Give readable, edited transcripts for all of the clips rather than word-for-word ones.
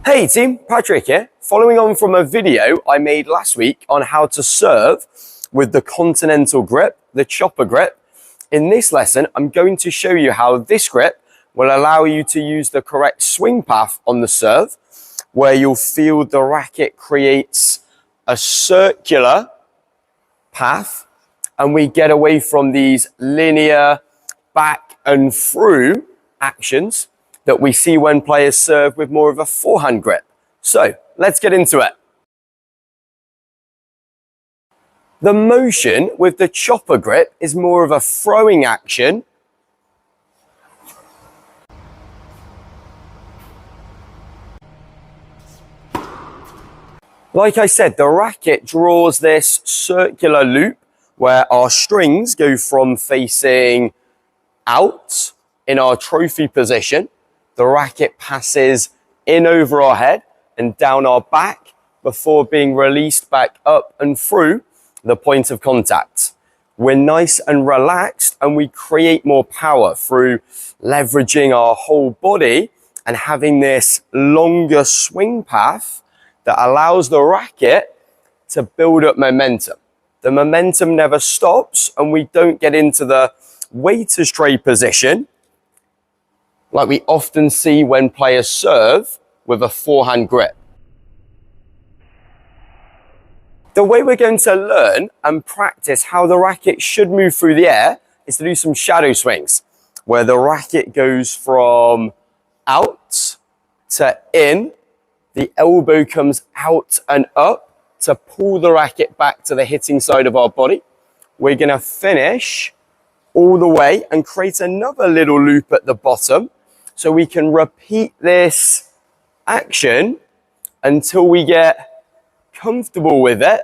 Hey team, Patrick here. Following on from a video I made last week on how to serve with the continental grip, the chopper grip. In this lesson, I'm going to show you how this grip will allow you to use the correct swing path on the serve, where you'll feel the racket creates a circular path and we get away from these linear back and through actions that we see when players serve with more of a forehand grip. So let's get into it. The motion with the chopper grip is more of a throwing action. Like I said, the racket draws this circular loop where our strings go from facing out in our trophy position. The racket passes in over our head and down our back before being released back up and through the point of contact. We're nice and relaxed and we create more power through leveraging our whole body and having this longer swing path that allows the racket to build up momentum. The momentum never stops and we don't get into the waiter's tray position like we often see when players serve with a forehand grip. The way we're going to learn and practice how the racket should move through the air is to do some shadow swings, where the racket goes from out to in, the elbow comes out and up to pull the racket back to the hitting side of our body. We're gonna finish all the way and create another little loop at the bottom, so we can repeat this action until we get comfortable with it.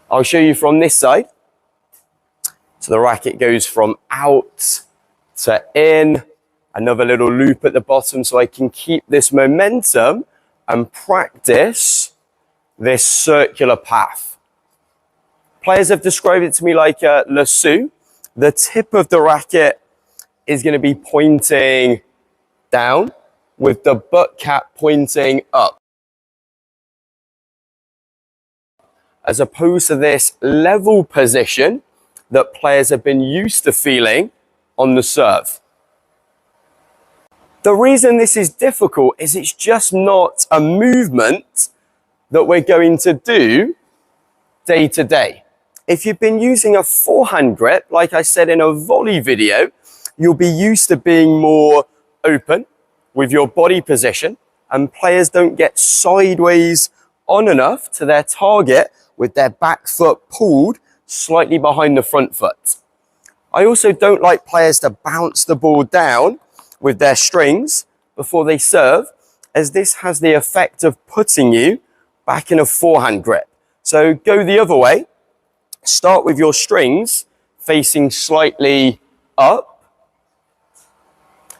I'll show you from this side. So the racket goes from out to in, another little loop at the bottom so I can keep this momentum and practice this circular path. Players have described it to me like a lasso. The tip of the racket is going to be pointing down with the butt cap pointing up, as opposed to this level position that players have been used to feeling on the serve. The reason this is difficult is it's just not a movement that we're going to do day to day. If you've been using a forehand grip, like I said in a volley video, you'll be used to being more open with your body position, and players don't get sideways on enough to their target with their back foot pulled slightly behind the front foot. I also don't like players to bounce the ball down with their strings before they serve, as this has the effect of putting you back in a forehand grip. So go the other way. Start with your strings facing slightly up,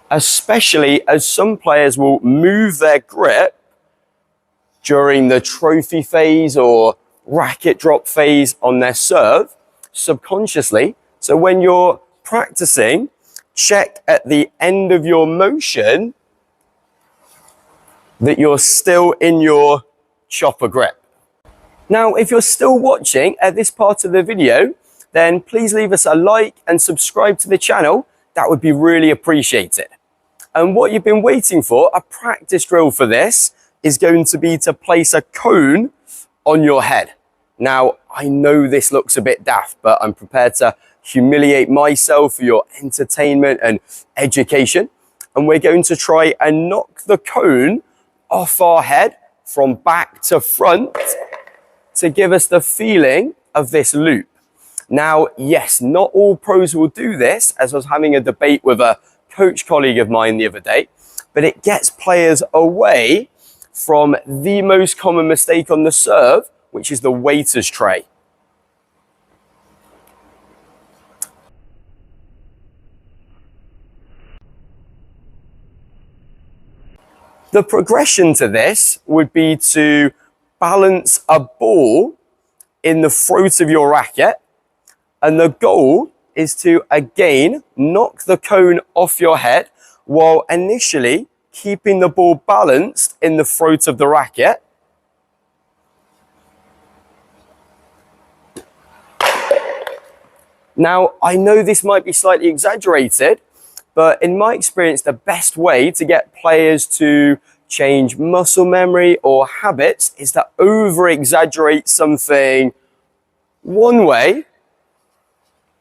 especially as some players will move their grip during the trophy phase or racket drop phase on their serve subconsciously. So when you're practicing, check at the end of your motion that you're still in your chopper grip. Now, if you're still watching at this part of the video, then please leave us a like and subscribe to the channel. That would be really appreciated. And what you've been waiting for, a practice drill for this, is going to be to place a cone on your head. Now, I know this looks a bit daft, but I'm prepared to humiliate myself for your entertainment and education. And we're going to try and knock the cone off our head from back to front to give us the feeling of this loop. Now, yes, not all pros will do this, as I was having a debate with a coach colleague of mine the other day, but it gets players away from the most common mistake on the serve, which is the waiter's tray. The progression to this would be to balance a ball in the throat of your racket, and the goal is to again knock the cone off your head while initially keeping the ball balanced in the throat of the racket. Now, I know this might be slightly exaggerated, but in my experience, the best way to get players to change muscle memory or habits is to over-exaggerate something one way,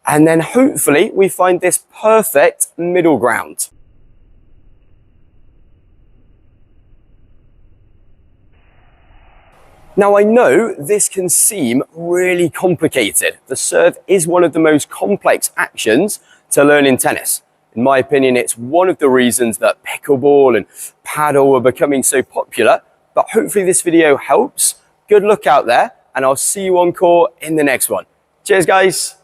and then hopefully we find this perfect middle ground. Now, I know this can seem really complicated. The serve is one of the most complex actions to learn in tennis. In my opinion, it's one of the reasons that pickleball and paddle are becoming so popular, but hopefully this video helps. Good luck out there, and I'll see you on court in the next one. Cheers, guys.